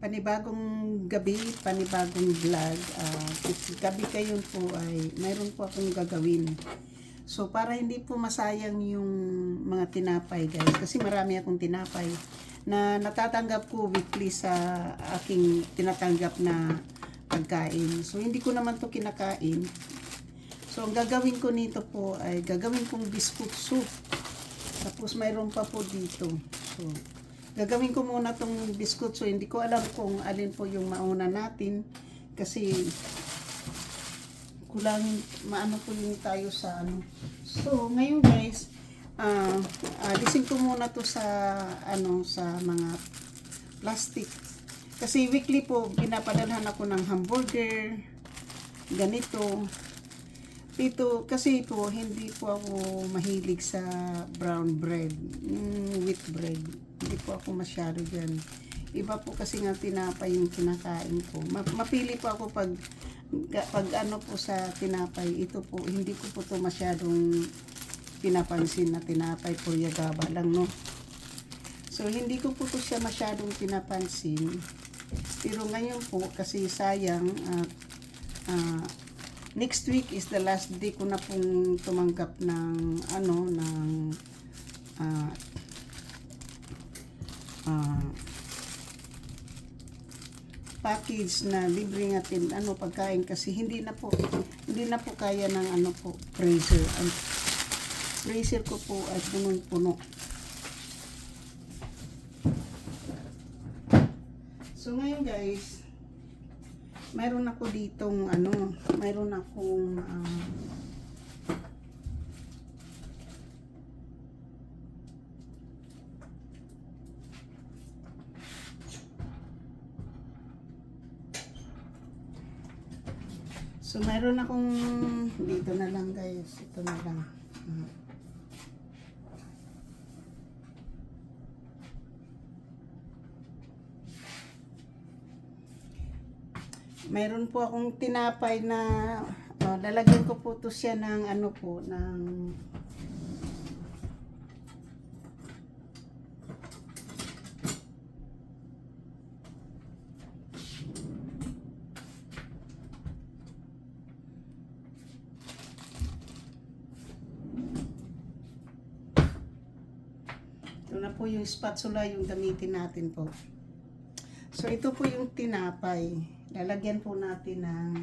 Panibagong gabi, panibagong vlog. Gabi kayo po ay mayroon po akong gagawin. So para hindi po masayang yung mga tinapay guys, kasi marami akong tinapay na natatanggap ko weekly sa aking tinatanggap na pagkain. So hindi ko naman to kinakain. So ang gagawin ko nito po ay gagawin kong biscuit soup. Tapos mayroon pa po dito. So gagawin ko muna tong biscuit. So hindi ko alam kung alin po yung mauna natin kasi kulang maano po yung tayo sa ano. So ngayon guys, alisin ko muna to sa ano, sa mga plastic. Kasi weekly po pinapadalhan ako ng hamburger, ganito. Dito kasi po hindi po ako mahilig sa brown bread, wheat bread. Hindi po ako masyado dyan. Iba po kasi nga tinapay yung kinakain ko. Mapili po ako pag ano po sa tinapay. Ito po, hindi ko po to masyadong pinapansin na tinapay po yagaba lang, no? So, hindi ko po to siya masyadong pinapansin. Pero ngayon po, kasi sayang, next week is the last day ko na pong tumanggap ng ano, ng package na libre natin ano pagkain kasi hindi na po kaya ng ano po freezer. Ang freezer ko po ay punong-puno. So ngayon guys, mayroon ako ditong ano, mayroon akong so mayroon akong dito na lang guys, ito na lang. Mayroon po akong tinapay na lalagyan ko po to siya ng ano po, ng ito na po yung spatula yung gamitin natin po. So ito po yung tinapay. Lalagyan po natin ng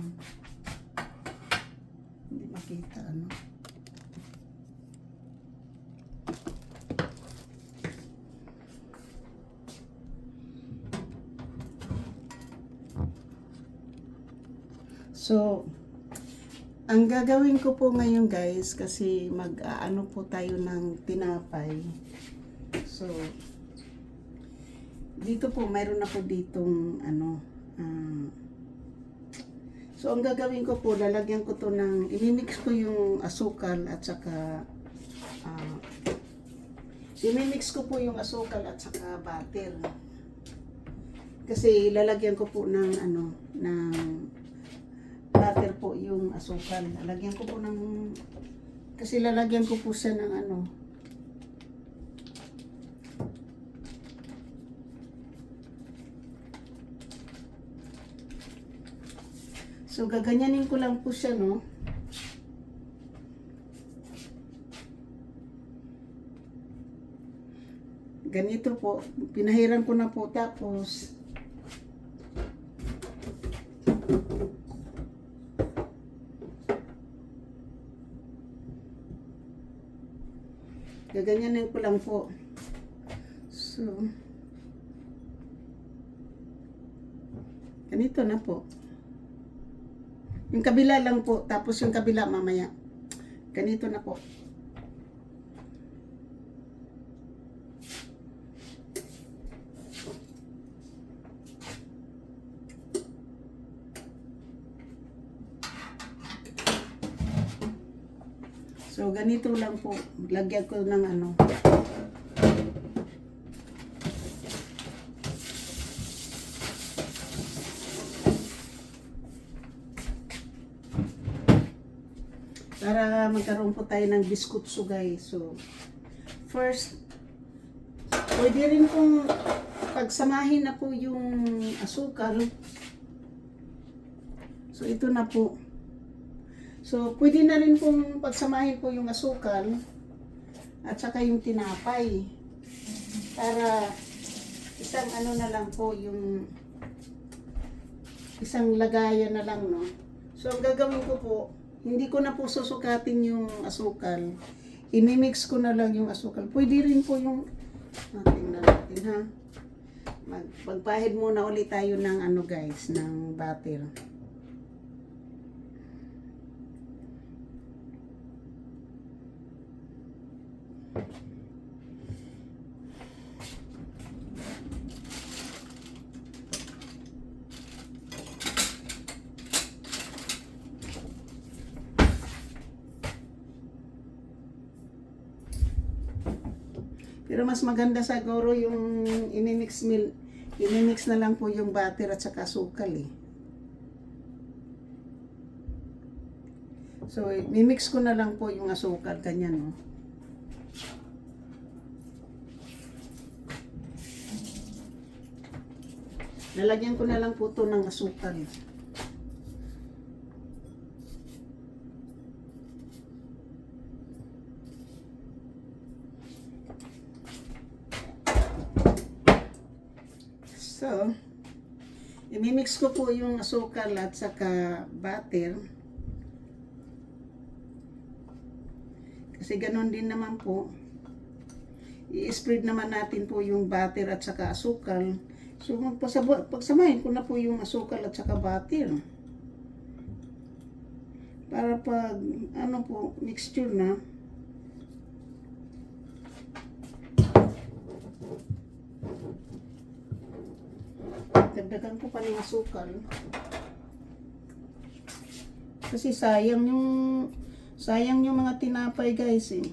hindi makita ano. So ang gagawin ko po ngayon guys, kasi mag-ano po tayo ng tinapay. So dito po mayroon ako ditong ano, so ang gagawin ko po, lalagyan ko to ng, imimix ko yung asukal at saka imimix ko po yung asukal at saka butter. Kasi lalagyan ko po ng ano, ng butter po yung asukal. Lalagyan ko po ng, kasi lalagyan ko po siya ng ano, so gaganyanin ko lang po siya, no? Ganito po, pinahiran ko na po, tapos gaganyanin ko lang po. So ganito na po. Yung kabila lang po, tapos yung kabila mamaya. Ganito na po. So ganito lang po. Lagyan ko ng ano. Para magkaroon po tayo ng biskutso guys. So, first, pwede rin kung pagsamahin na po yung asukal. So ito na po. So pwede na rin pong pagsamahin po yung asukal at saka yung tinapay. Para isang ano na lang po, yung isang lagayan na lang, no? So ang gagawin ko po, hindi ko na po susukatin yung asukal. Imimix ko na lang yung asukal. Pwede rin po yung, tingnan natin ha. Magpahid muna ulit tayo ng ano guys, ng butter. Pero mas maganda siguro yung imimix na lang po yung butter at saka asukal eh. So, mimix ko na lang po yung asukal, ganyan, no? Lalagyan ko na lang po ito ng asukal. So, imimix ko po yung asukal at saka butter. Kasi ganun din naman po. I-spread naman natin po yung butter at saka asukal. So, pagsamahin ko na po yung asukal at saka butter. Para pag, ano po, mixture na. Dagdagan ko pa ng asukal. Kasi sayang yung mga tinapay guys eh.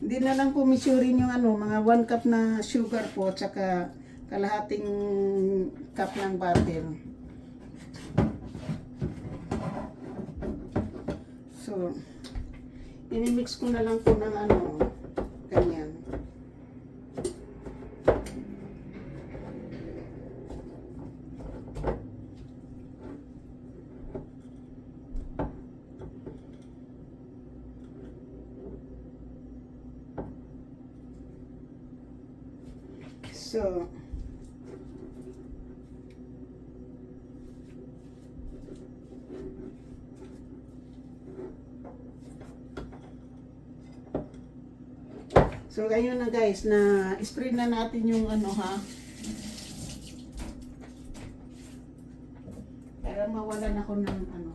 Hindi na lang po misurin yung ano, mga 1 cup na sugar po at saka kalahating cup ng butter. So, inimix ko na lang po ng ano, ganyan. So, ayun na guys, na spread na natin yung ano ha. Para mawalan ako ng ano.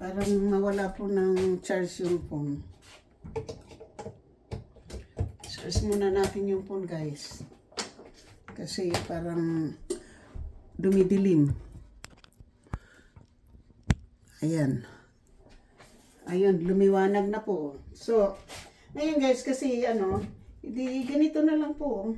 Parang mawala po ng charge yung phone. Charge muna natin yung phone guys. Kasi parang dumidilim. Ayan. Ayun, lumiwanag na po. So, ngayon guys, kasi ano, hindi ganito na lang po.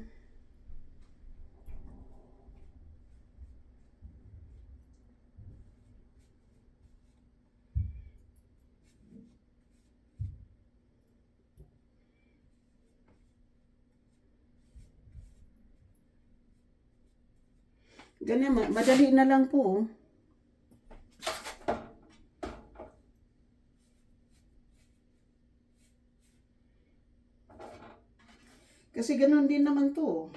Ganyan, madali na lang po. Kasi ganoon din naman to.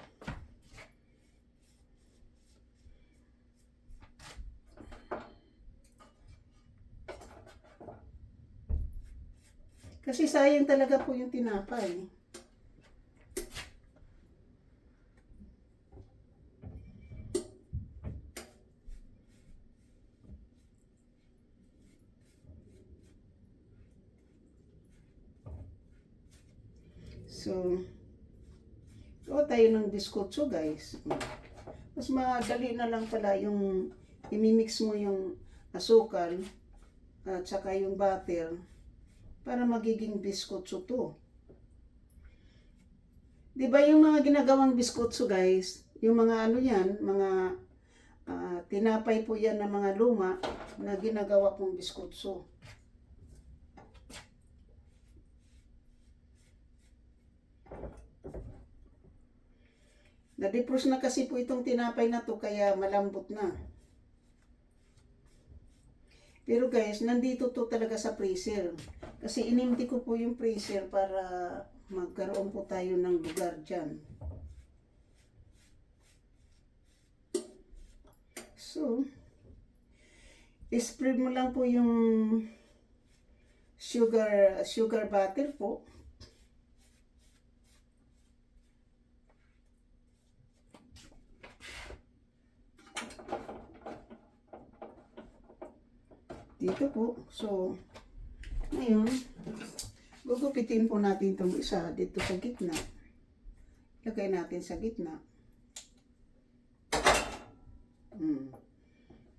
Kasi sayang talaga po yung tinapay. So, tayo ng biskotso guys. Mas madali na lang pala yung imimix mo yung asukal at saka yung butter para magiging biskotso to. Di ba yung mga ginagawang biskotso guys, yung mga ano yan, mga tinapay po yan ng mga luma na ginagawa kong biskotso. Na-defrost na kasi po itong tinapay na to kaya malambot na. Pero guys, nandito to talaga sa freezer. Kasi inimti ko po yung freezer para magkaroon po tayo ng lugar dyan. So, spread mo lang po yung sugar butter po. Dito po. So, ngayon, gugupitin po natin itong isa dito sa gitna. Lagay natin sa gitna.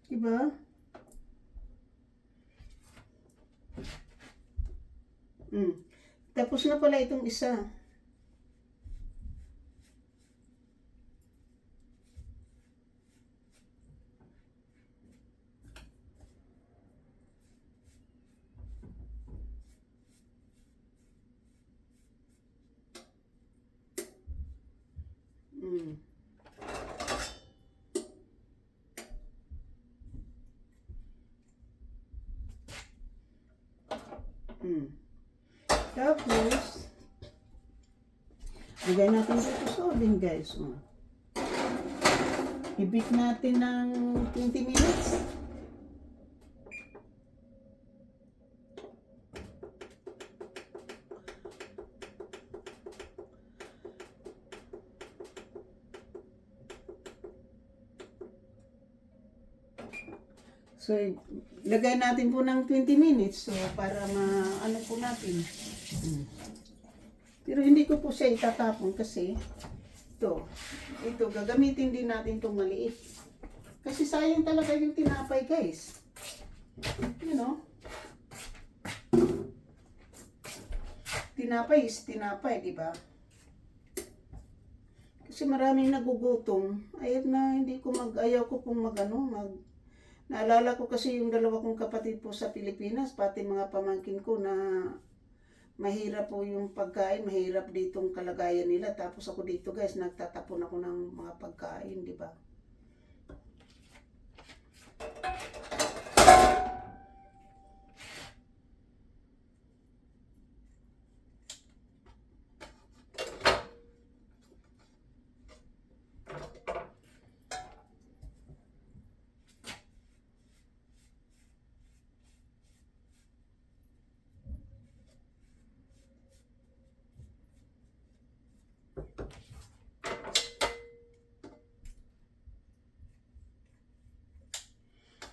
Diba? Tapos na pala itong isa. Tapos, lagay natin dito sa oven guys. I-bake natin ng 20 minutes. So, lagay natin po ng 20 minutes so para maano po natin. Pero hindi ko po siya itatapon kasi ito gagamitin din natin itong maliit. Kasi sayang talaga yung tinapay guys. You know? Tinapay is tinapay, di ba? Kasi maraming nagugutom. Ayaw ko pong naalala ko kasi yung dalawa kong kapatid po sa Pilipinas, pati mga pamangkin ko na mahirap po yung pagkain, mahirap ditong kalagayan nila. Tapos ako dito guys, nagtatapon ako ng mga pagkain, di ba?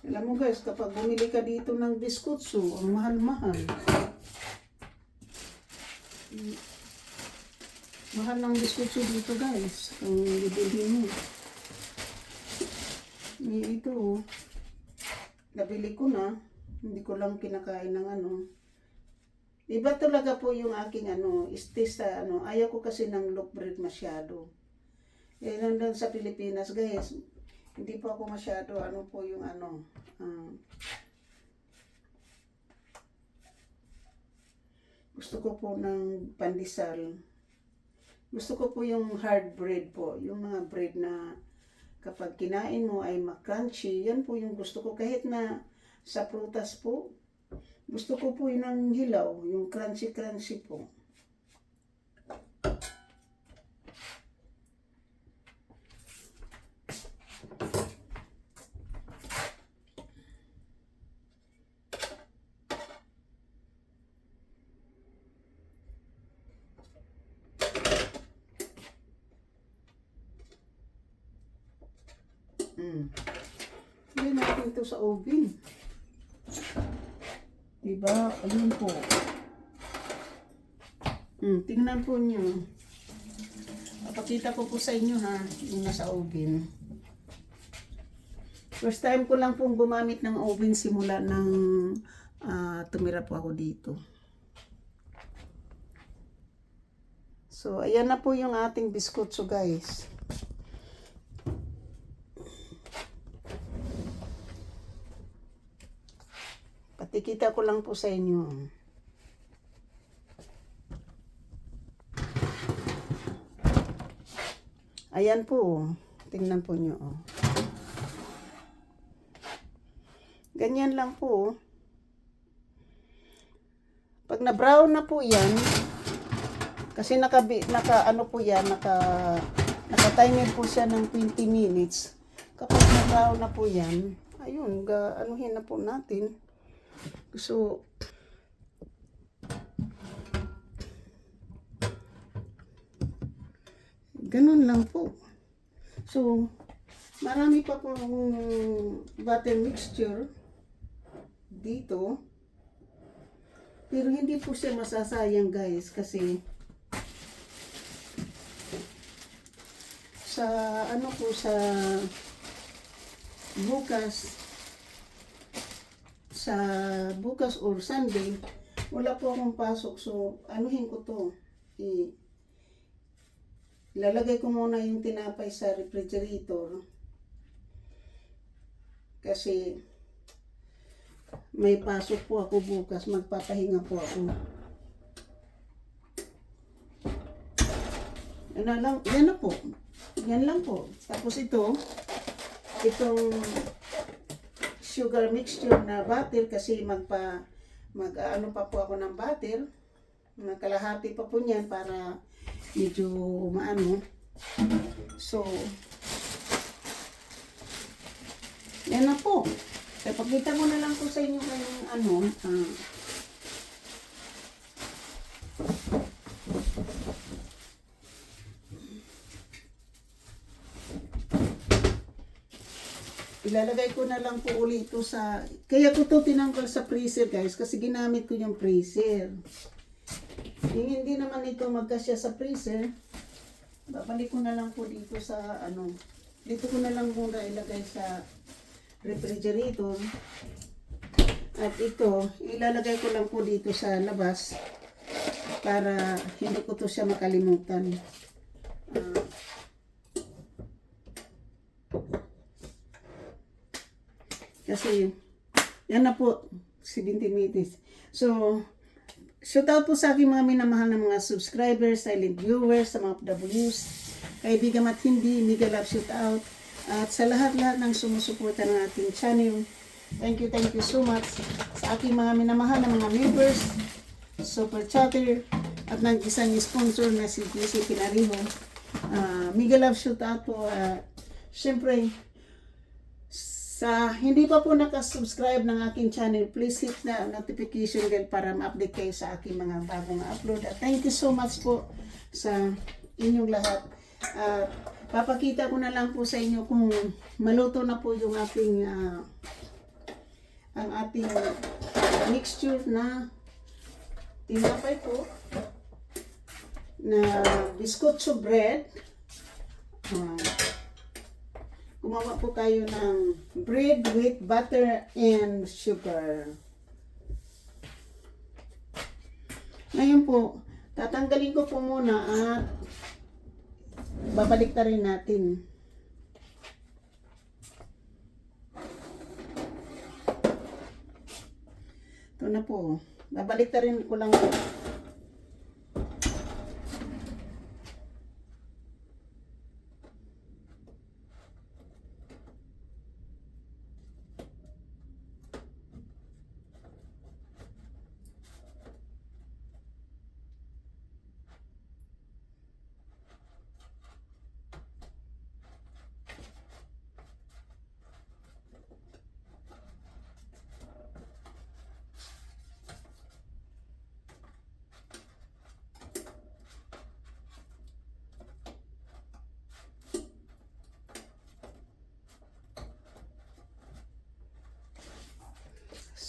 Alam mo guys, kapag bumili ka dito ng biskotso, ang mahal-mahal. Mahal ng biskotso dito guys. Ang bibili mo. Ito, nabili ko na. Hindi ko lang kinakain ng Iba talaga po yung aking taste sa Ayaw ko kasi ng loaf bread masyado. Nandun sa Pilipinas guys, hindi po ako masyado po yung gusto ko po ng pandesal. Gusto ko po yung hard bread po, yung mga bread na kapag kinain mo ay ma-crunchy. Yan po yung gusto ko kahit na sa prutas po. Gusto ko po yung ng hilaw, yung crunchy po. Hindi natin ito sa oven. Diba? Ayun po. Tingnan po nyo. Papakita ko po sa inyo ha, yung nasa oven. First time ko lang pong gumamit ng oven simula ng tumira po ako dito. So, ayan na po yung ating biskotso, guys. Patikita ko lang po sa inyo. Ayan po. Tingnan po nyo. Ganyan lang po. Pag na-brown na po yan, kasi naka-ano po yan, naka-timer po siya ng 20 minutes. Kapag na-brown na po yan, ayun, anuhin na po natin. So, ganun lang po. So, marami pa pong butter mixture dito. Pero hindi po siya masasayang, guys, kasi sa ano po sa bukas or Sunday, wala po akong pasok. So, anuhin ko to. Ilalagay ko muna yung tinapay sa refrigerator. Kasi may pasok po ako bukas. Magpapahinga po ako. Yan na po. Yan lang po. Tapos itong sugar mixture na butter, kasi mag-ano pa po ako ng butter. Kalahati pa po niyan para medyo maano. So, yan na po. Pakita ko na lang po sa inyo kayong ano. Ilalagay ko na lang po ulit ito sa... Kaya ko to tinanggal sa freezer, guys, kasi ginamit ko yung freezer. Yung hindi naman ito magkasya sa freezer, babalik ko na lang po dito sa ano. Dito ko na lang muna ilagay sa refrigerator. At ito, ilalagay ko lang po dito sa labas para hindi ko to siya makalimutan. Kasi, yan na po, 17 minutes. So, shout out po sa aking mga minamahal na mga subscribers, silent viewers, sa mga PWs, kaibigan at hindi, mega love shout out. At sa lahat-lahat ng sumusuporta ng ating channel, thank you so much. Sa aking mga minamahal na mga members, super chatter, at nag-isang sponsor na si PC Pinariho. Mega love shout out po. Siyempre, sa hindi pa po nakasubscribe ng aking channel, please hit na notification bell para ma-update kayo sa aking mga bagong upload. At thank you so much po sa inyong lahat. Papakita ko na lang po sa inyo kung maluto na po yung ating ang ating mixture na tinapay po na biscuitso bread. Gumawa po tayo ng bread with butter and sugar. Ngayon po, tatanggalin ko po muna at babalik na rin natin. Ito na po. Babalik na rin ko lang po.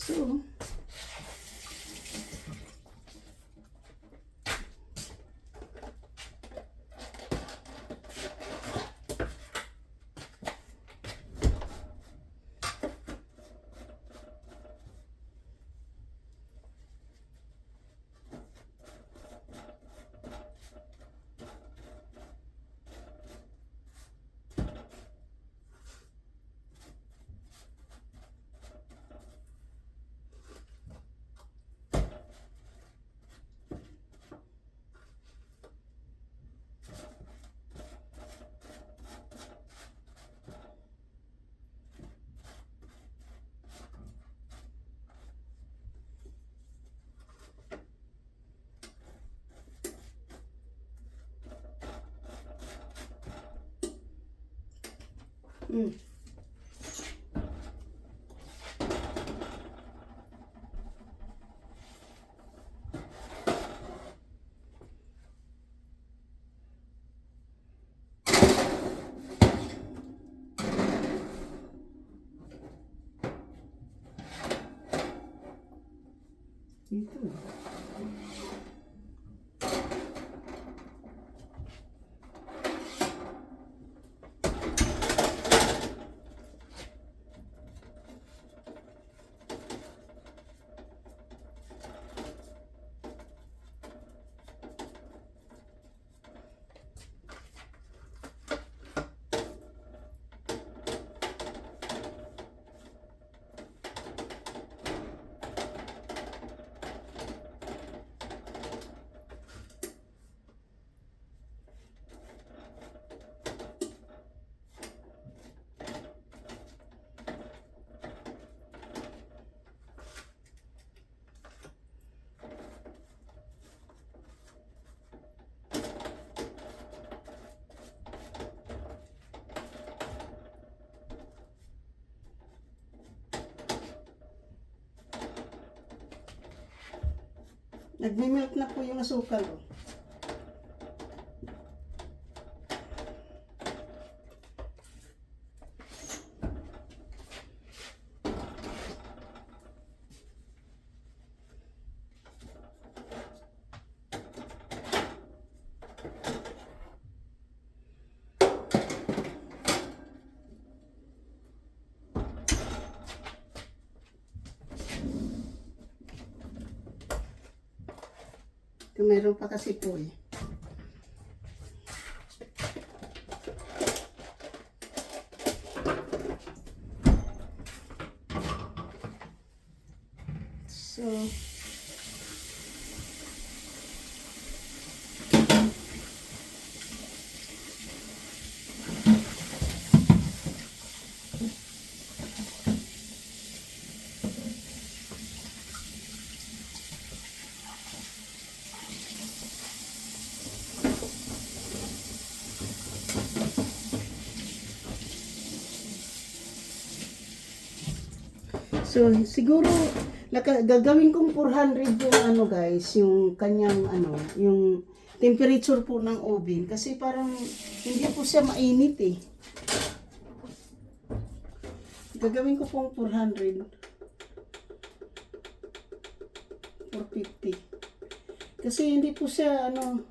So, Mm. Ito. Nagme-melt na po yung asukal. Oh. Meron pa kasi po eh. So, siguro gagawin kong 400 yung ano guys, yung kanyang ano, yung temperature po ng oven kasi parang hindi po siya mainit eh. Gagawin ko pong 400. 450. Kasi hindi po siya ano,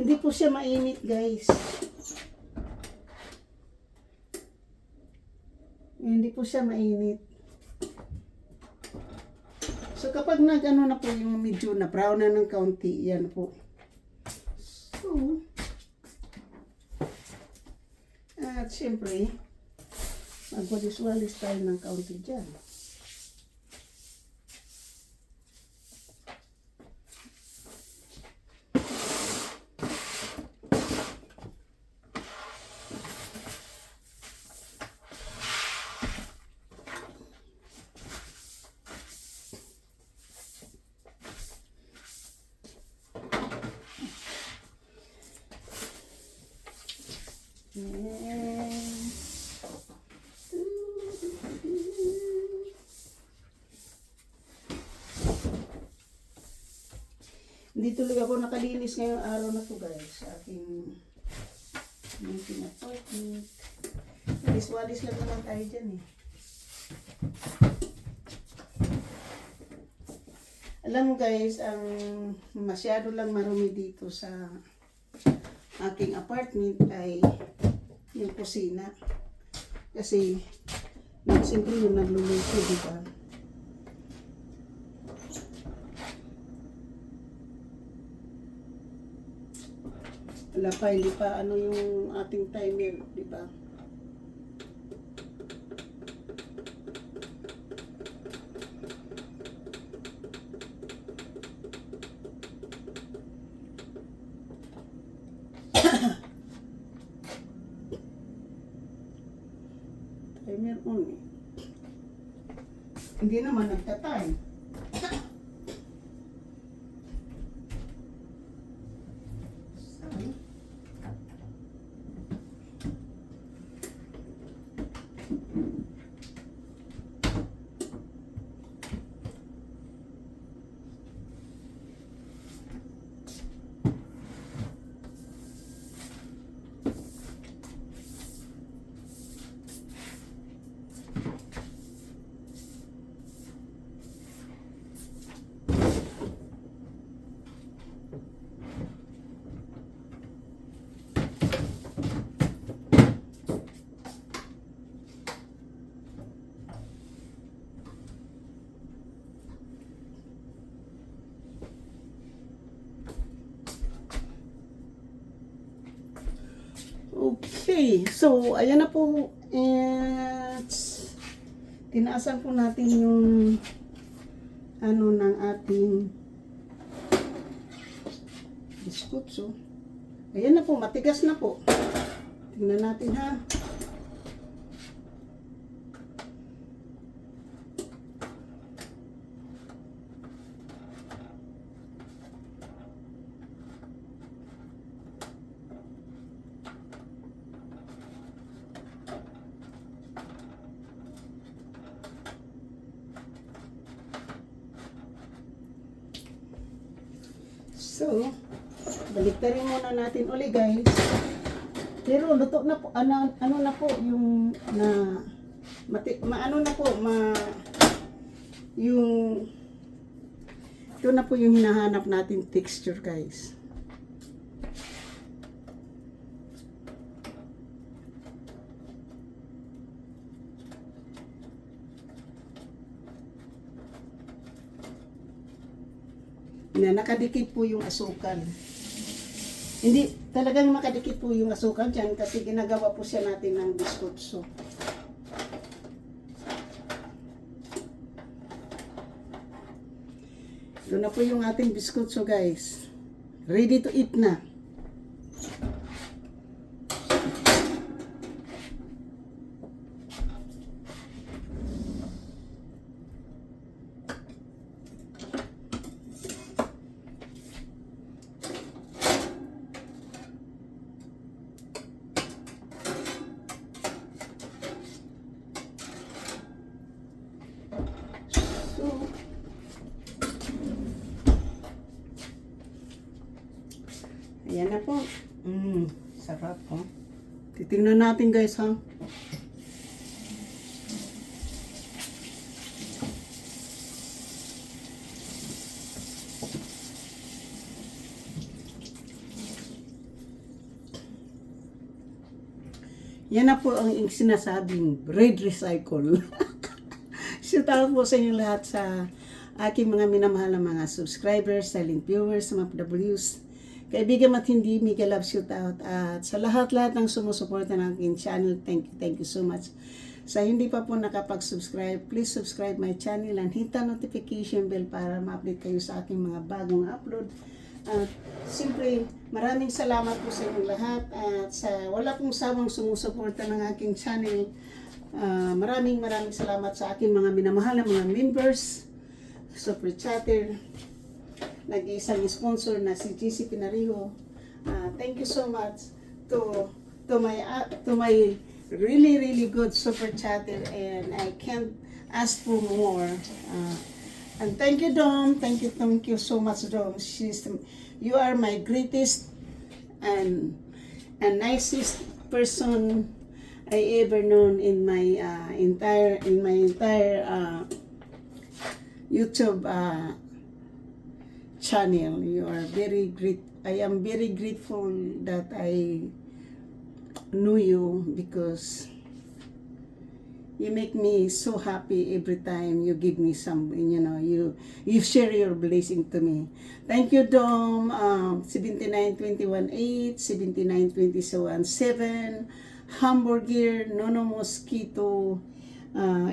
hindi po siya mainit guys. Hindi po siya mainit. So kapag nag-ano na po yung medyo na brown na ng kaunti, yan po. So, at syempre, magwalis-walis tayo ng kaunti dyan. Hindi tuloy ako nakalinis ngayong araw na to guys sa aking apartment. Walis-walis lang naman tayo dyan eh. Alam mo guys, ang masyado lang marumi dito sa aking apartment ay yung kusina. Kasi siyempre yung nagluluto, diba? Wala pa, hindi pa ano yung ating timer, diba? Timer on eh. Hindi naman nagta-time. Okay, so ayan na po. And tinaasan po natin yung ano ng ating biskutso. Ayan na po, matigas na po. Tingnan natin ha. So, baliktarin muna natin uli guys. Pero luto na po, ano na po yung na maano na po, yung ito na po yung hinahanap natin texture guys. Na nakadikit po yung asukal. Hindi talagang makadikit po yung asukal dyan kasi ginagawa po siya natin ng biskutso. Ito na po yung ating biskutso guys. Ready to eat na. Ayan na po. Sarap po. Titingnan natin guys ha. Yan na po ang sinasabing bread recycle. Shout out po sa inyo lahat sa aking mga minamahal na mga subscribers, silent viewers, mga PWs. Kaibigan at hindi, mega love shout out. At sa lahat-lahat ng sumusuporta ng aking channel, thank you so much. Sa hindi pa po nakapag-subscribe, please subscribe my channel and hit the notification bell para ma-update kayo sa aking mga bagong upload. At siyempre, maraming salamat po sa inyong lahat. At sa wala pong sawang sumusuporta ng aking channel, maraming salamat sa aking mga minamahal na mga members, super chatter, nag-iisang sponsor na si GC Pinariho. Thank you so much to my really good super chatter, and I can't ask for more. And thank you Dom, thank you so much Dom. You are my greatest and nicest person I ever known in my entire YouTube channel. You are very great. I am very grateful that I knew you because you make me so happy every time you give me some, you share your blessing to me. Thank you Dom. 79218, 79217, Hamburger, Nono Mosquito,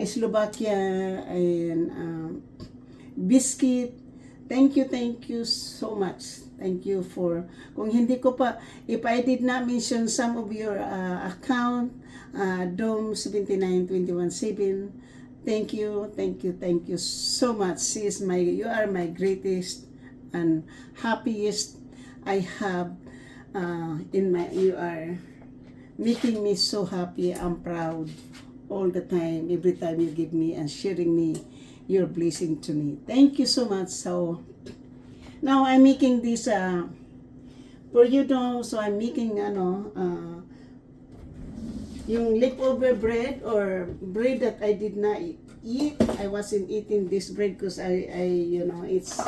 Slovakia, and Biscuit. Thank you so much. Thank you for, kung hindi ko pa, if I did not mention some of your account, Dom 79217, thank you so much. You are my greatest and happiest I have you are making me so happy. I'm proud all the time, every time you give me and sharing me your blessing to me. Thank you so much. So now I'm making this for you Dom. So I'm making yung leftover bread or bread that I did not eat. I wasn't eating this bread because it's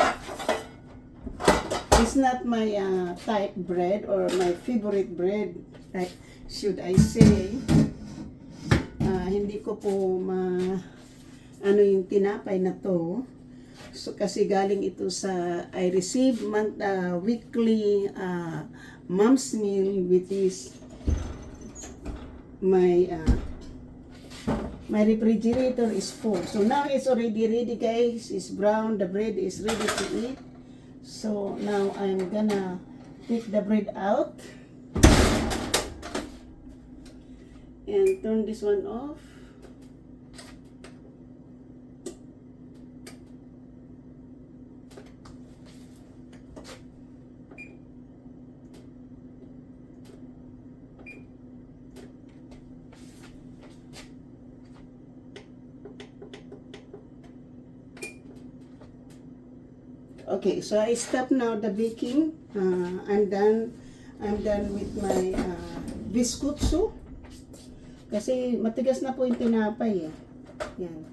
not my type bread or my favorite bread, like should I say. Hindi ko po yung tinapay na to. So kasi galing ito sa I receive weekly mom's meal, which is my my refrigerator is full. So now it's already ready, guys. It's brown. The bread is ready to eat. So now I'm gonna take the bread out and turn this one off. Okay, so I stop now the baking. I'm done. I'm done with my biscuitso. Kasi matigas na po yung tinapay eh. Yan.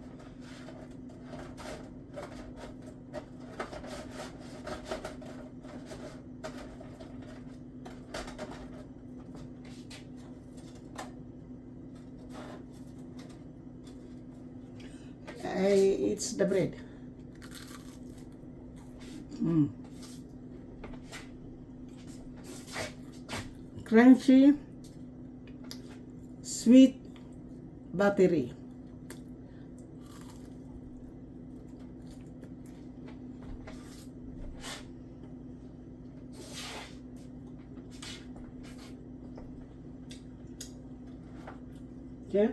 It's the bread. Crunchy, sweet, buttery. Okay.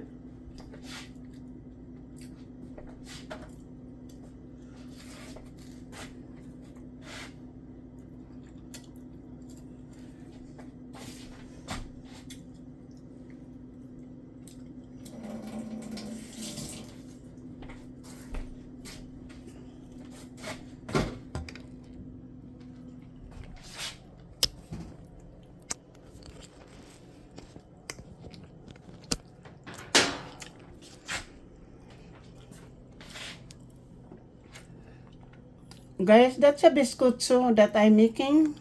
Guys, that's a biscuitso that I'm making.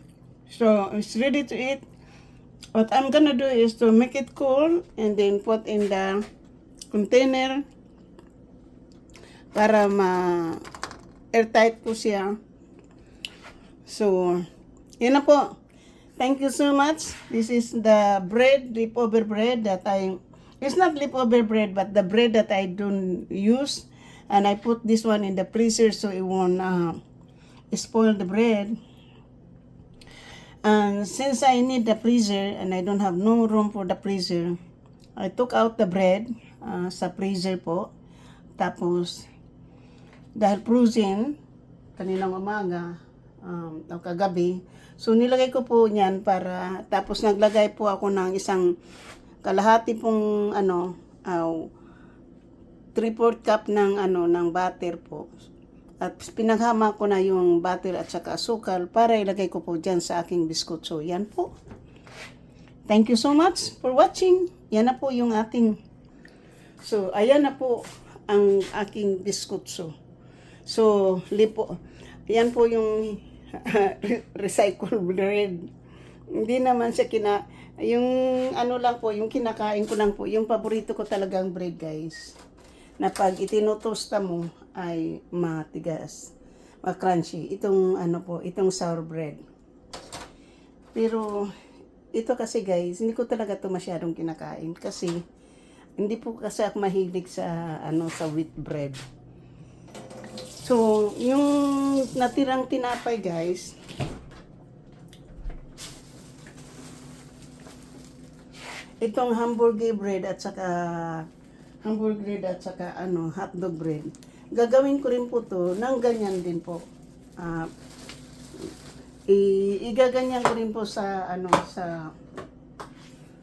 So it's ready to eat. What I'm gonna do is to make it cool and then put in the container para airtight po siya. So, yun na po. Thank you so much. This is the bread, leftover bread that it's not leftover bread, but the bread that I don't use. And I put this one in the freezer so it won't spoil the bread. And since I need the freezer and I don't have no room for the freezer, I took out the bread sa freezer po. Tapos, dahil frozen, kaninang umaga, o kagabi, so nilagay ko po niyan para, tapos naglagay po ako ng isang kalahati pong 3/4 cup ng ng butter po. At pinaghama ko na yung butter at saka asukal para ilagay ko po dyan sa aking biskuitso. Yan po. Thank you so much for watching. Yan na po yung ating. So, ayan na po ang aking biskuitso. So, yan po yung recycled bread. Hindi naman siya yung lang po, yung kinakain ko lang po. Yung paborito ko talagang bread, guys. Na pag itinutosta mo ay matigas, crunchy. Itong itong sour bread. Pero ito kasi guys, hindi ko talaga to masyadong kinakain kasi hindi po kasi ako mahilig sa sa wheat bread. So, yung natirang tinapay guys, itong hamburger bread at saka hotdog bread. Gagawin ko rin po to ng ganyan din po. Igaganyan ko rin po sa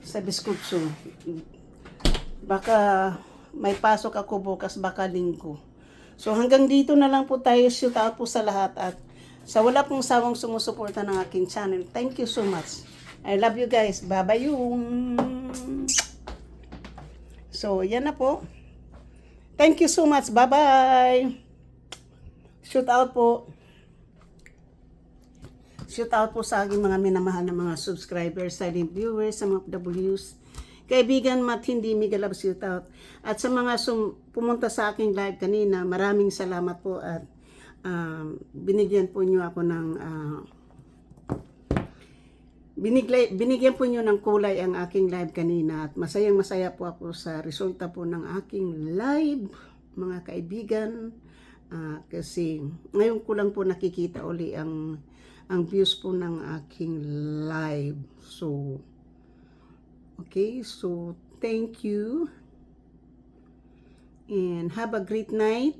sa biskuitso. Baka may pasok ako bukas, baka linggo. So hanggang dito na lang po tayo. Shout out po sa lahat at sa wala pong sawang sumusuporta ng aking channel. Thank you so much. I love you guys. Bye-bye yung. So, yan na po. Thank you so much. Bye-bye. Shout out po. Shout out po sa aking mga minamahal na mga subscribers, silent viewers, sa mga W's, kaibigan, mat hindi mega love shout out. At sa mga pumunta sa aking live kanina, maraming salamat po at binigyan po niyo ako ng binigyan po niyo ng kulay ang aking live kanina at masayang masaya po ako sa resulta po ng aking live, mga kaibigan. Kasi ngayon ko lang po nakikita uli ang views po ng aking live. So, okay, so thank you and have a great night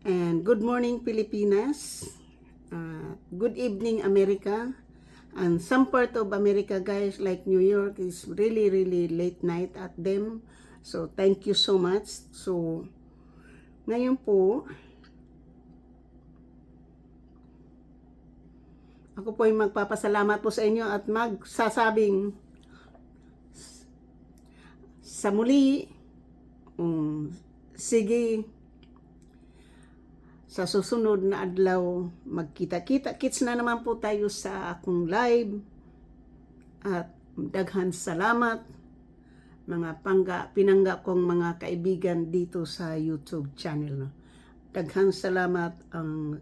and good morning Pilipinas, good evening America, and some part of America guys like New York is really late night at them. So thank you so much. So ngayon po ako po ay magpapasalamat po sa inyo at magsasabing sa muli, sige, sa susunod na adlaw, magkita-kits na naman po tayo sa akong live at daghan salamat mga pinangga kong mga kaibigan dito sa YouTube channel. Daghan salamat ang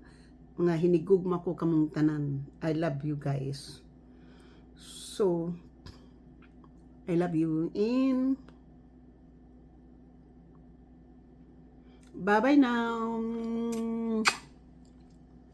mga hinigugma ko kamong tanan. I love you guys. So, I love you in bye-bye now.